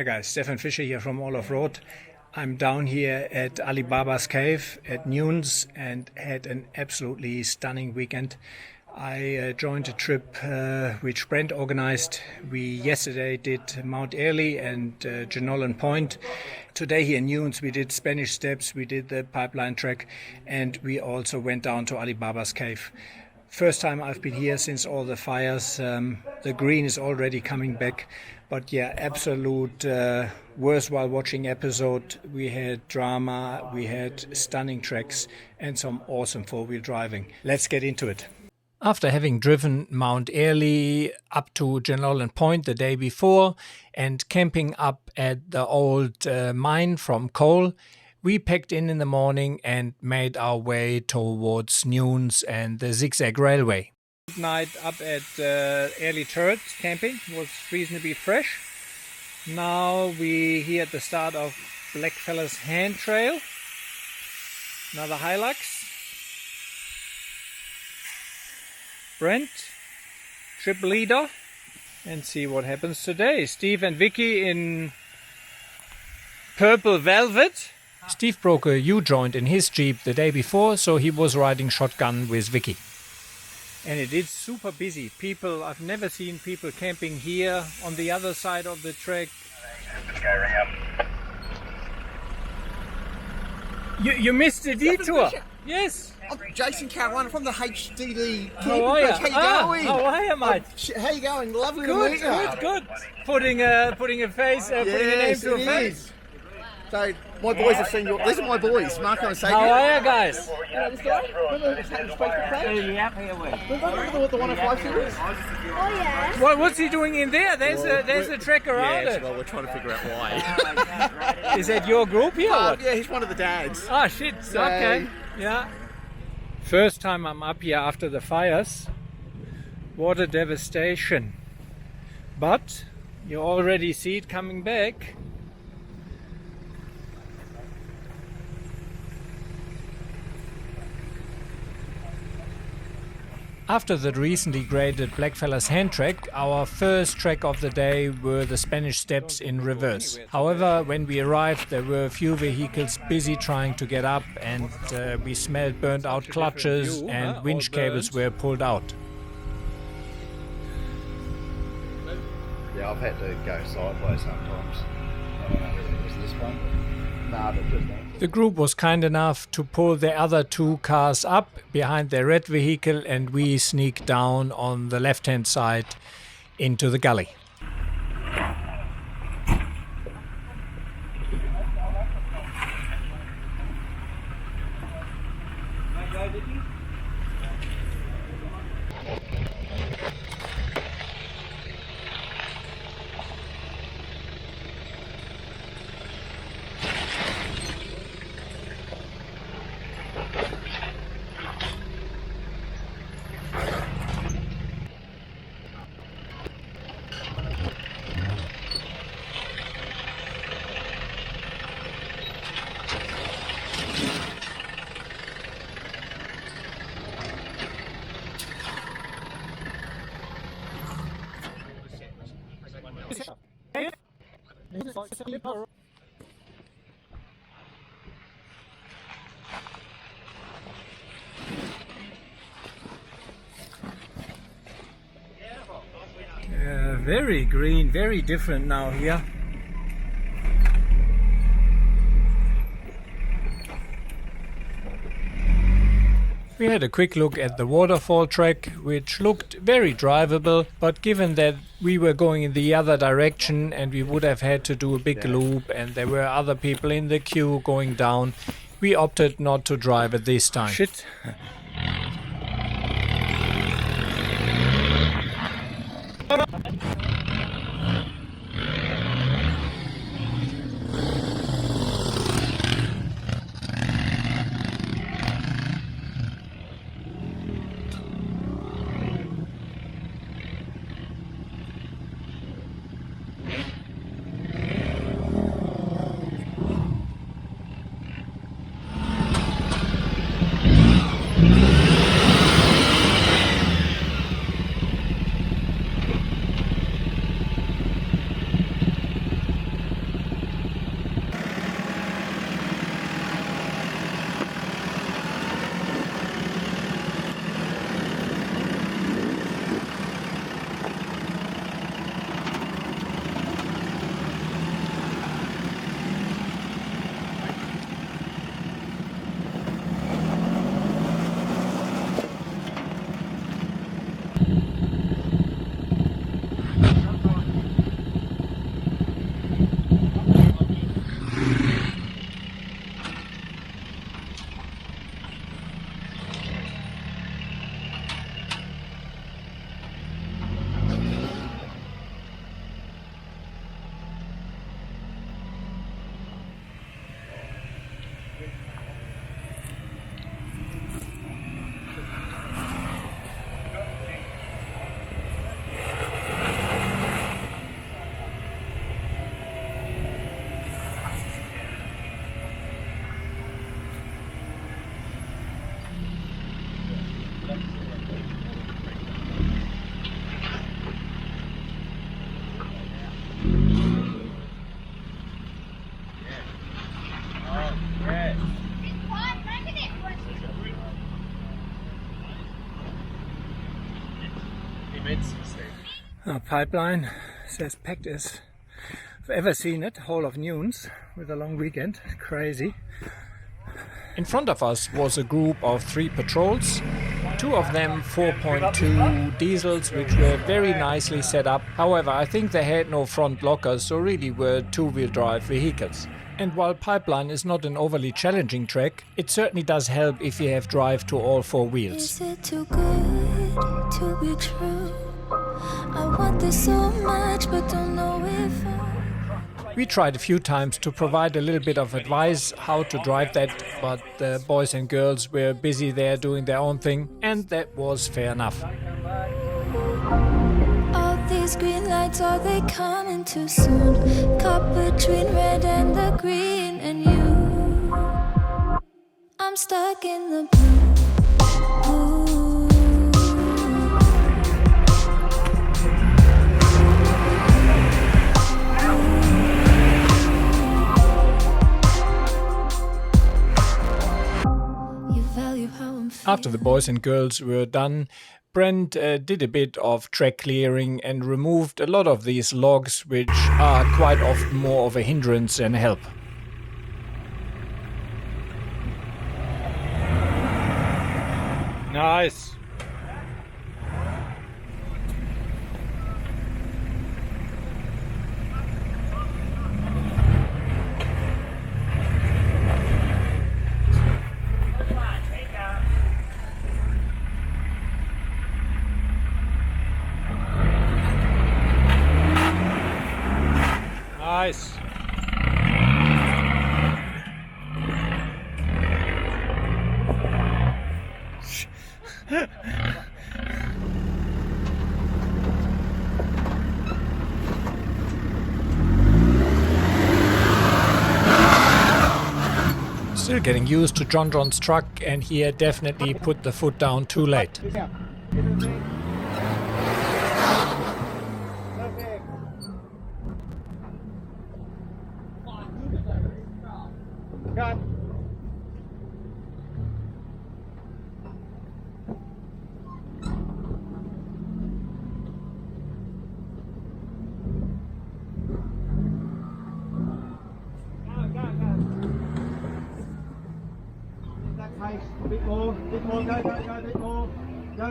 Hey guys, Stefan Fischer here from All Off Road. I'm down here at Alibaba's cave at Newnes and had an absolutely stunning weekend. I joined a trip which Brent organized. We yesterday did Mt Airly and Genowlan Point. Today here in Newnes we did Spanish Steps, we did the pipeline trek, and we also went down to Alibaba's cave. First time I've been here since all the fires. The green is already coming back. But yeah, absolute worthwhile watching episode. We had drama, we had stunning treks and some awesome four-wheel driving. Let's get into it. After having driven Mt Airly up to Genowlan Point the day before and camping up at the old mine from coal, we packed in the morning and made our way towards Newnes and the Zigzag Railway. Night up at Early Turret camping was reasonably fresh. Now we here at the start of Blackfellas Hand Trail. Another Hilux. Brent, trip leader, and see what happens today. Steve and Vicki in purple velvet. Steve broke a U-joint in his Jeep the day before, so he was riding shotgun with Vicki. And it is super busy. I've never seen people camping here on the other side of the trek. You missed the detour. Yes. I'm Jason Caruana from the HDD. How are you? How you going? How are you, mate? How you going? Lovely to meet you. Good. Putting a face, putting a name to a face. So my boys have seen your. These are my boys, Marco and Sagan. How are you guys? You know this guy? Remember his Facebook page? Yeah, here we. Remember the 105 series? Oh yeah. What's he doing in there? There's a trek around it. Well, we're trying to figure out why. Is that your group here? Or what? Yeah, he's one of the dads. Ah, shit. Okay. Yeah. First time I'm up here after the fires. What a devastation. But you already see it coming back. After the recently graded Blackfellas Hand Trek, our first trek of the day were the Spanish Steps in reverse. However, when we arrived, there were a few vehicles busy trying to get up, and we smelled burnt out clutches and winch cables were pulled out. Yeah, I've had to go sideways sometimes. I don't know whether it was this one. Nah, but just that. The group was kind enough to pull the other two cars up behind their red vehicle, and we sneaked down on the left-hand side into the gully. Very green, very different now here. We had a quick look at the Waterfall trek, which looked very drivable, but given that we were going in the other direction and we would have had to do a big loop and there were other people in the queue going down, we opted not to drive it this time. Shit. Our pipeline says packed as I've ever seen it, whole of Newnes, with a long weekend. Crazy. In front of us was a group of 3 patrols, 2 of them 4.2 diesels, which were very nicely set up. However, I think they had no front lockers, so really were 2-wheel drive vehicles. And while pipeline is not an overly challenging track, it certainly does help if you have drive to all 4 wheels. Is it too good to be true? I want this so much, but don't know if We tried a few times to provide a little bit of advice how to drive that, but the boys and girls were busy there doing their own thing, and that was fair enough. all these green lights, are they coming too soon? Caught between red and the green, and you, I'm stuck in the blue. After the boys and girls were done, Brent did a bit of track clearing and removed a lot of these logs, which are quite often more of a hindrance than help. Nice. Nice. Still getting used to John's truck, and he had definitely put the foot down too late. Bit more, go, bit more. Go.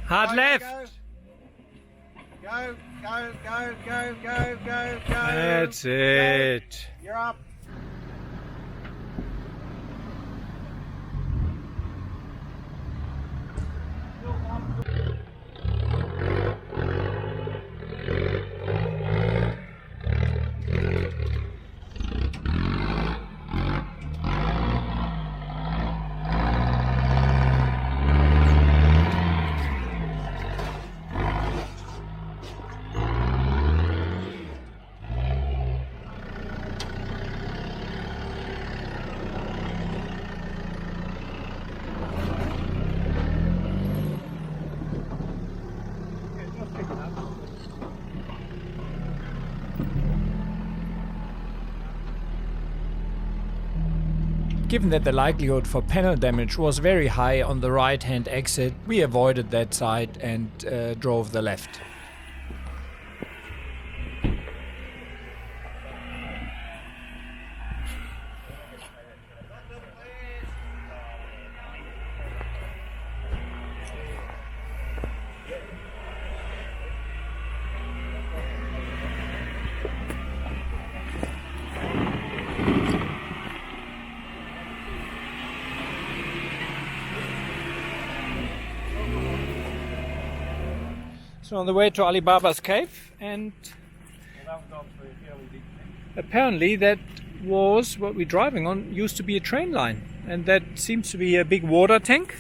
Hard left. Go. That's it. You're up. Given that the likelihood for panel damage was very high on the right-hand exit, we avoided that side and drove the left. So on the way to Alibaba's cave, and apparently that was what we're driving on, used to be a train line, and that seems to be a big water tank,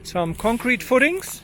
some concrete footings.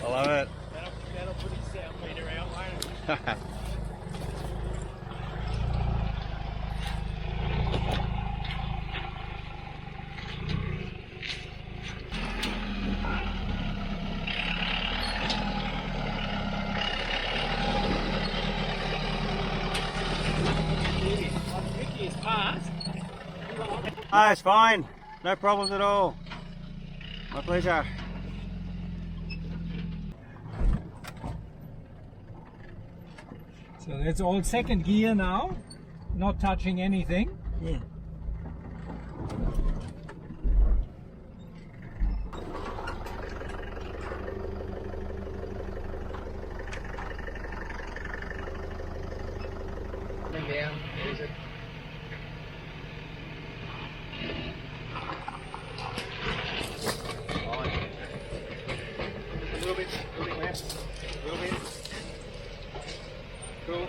I love it. That'll put his sound meter out, won't it? Vicki is passed. Ah, it's fine. No problems at all. My pleasure. So that's all second gear now, not touching anything. Yeah. Down, is it? A little bit left. A little bit. Cool.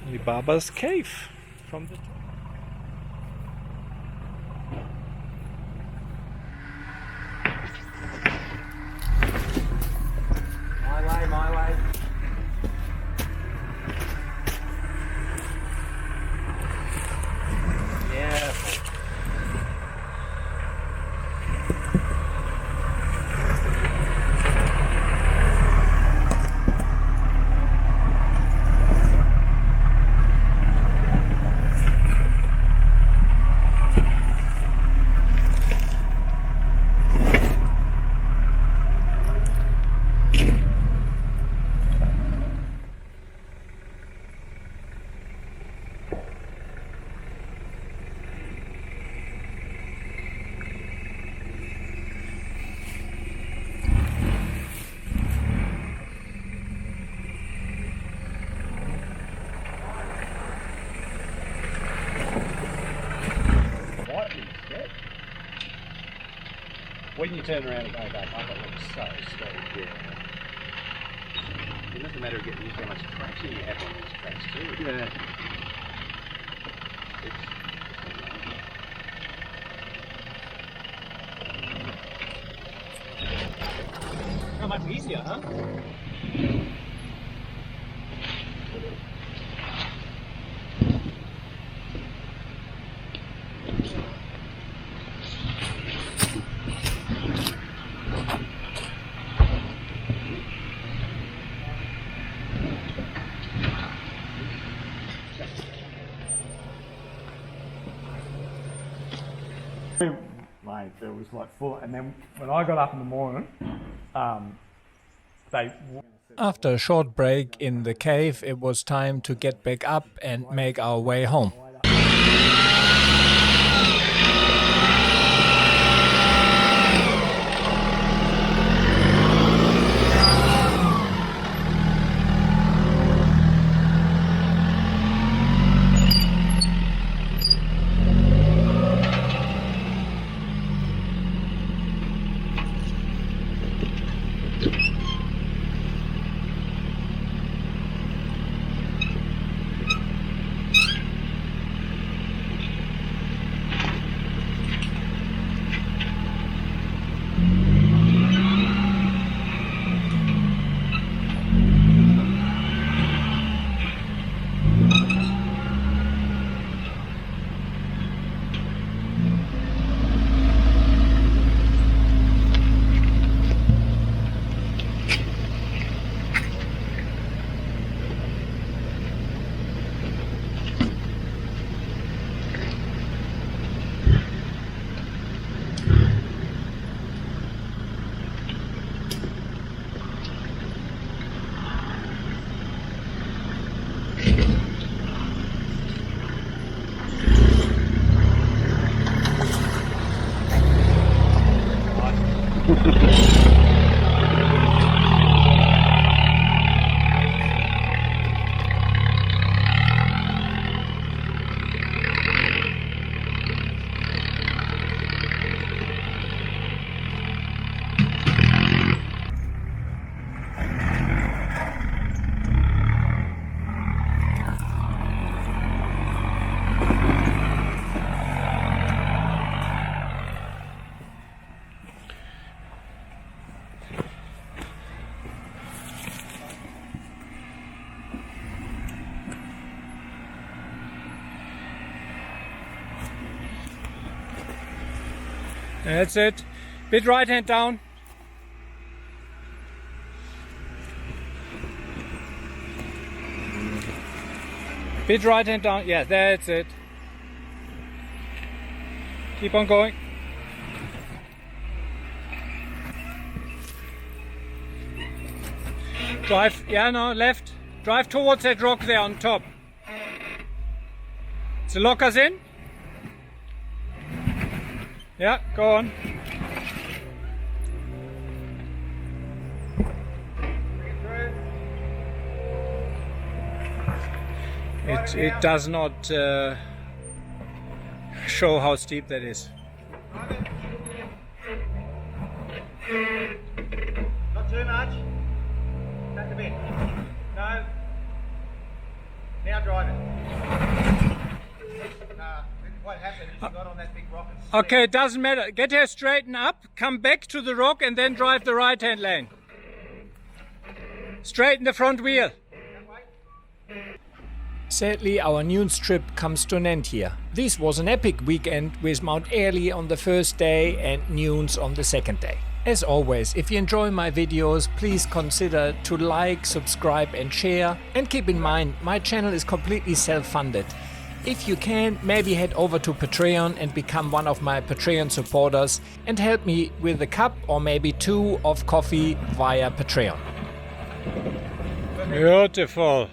Alibaba's cave from the My way. Yeah. When you turn around and go back up, it looks so steep. Yeah. It doesn't matter getting used to how much traction you have on these tracks too. Yeah. How much easier, huh? Mate, there was like full, and then when I got up in the morning, they. After a short break in the cave, it was time to get back up and make our way home. That's it. Bit right hand down. Bit right hand down. Yeah, that's it. Keep on going. Drive, yeah, no, left. Drive towards that rock there on top. The lockers in? Yeah, go on. It does not show how steep that is. Not too much. Take a bit. No. Now drive it. What happened is you got on that big rock and slipped. Okay, it doesn't matter. Get her straighten up, come back to the rock and then drive the right hand lane. Straighten the front wheel. Sadly, our Newnes trip comes to an end here. This was an epic weekend with Mt Airly on the first day and Newnes on the second day. As always, if you enjoy my videos, please consider to like, subscribe and share. And keep in mind, my channel is completely self-funded. If you can, maybe head over to Patreon and become one of my Patreon supporters and help me with a cup or maybe 2 of coffee via Patreon. Beautiful.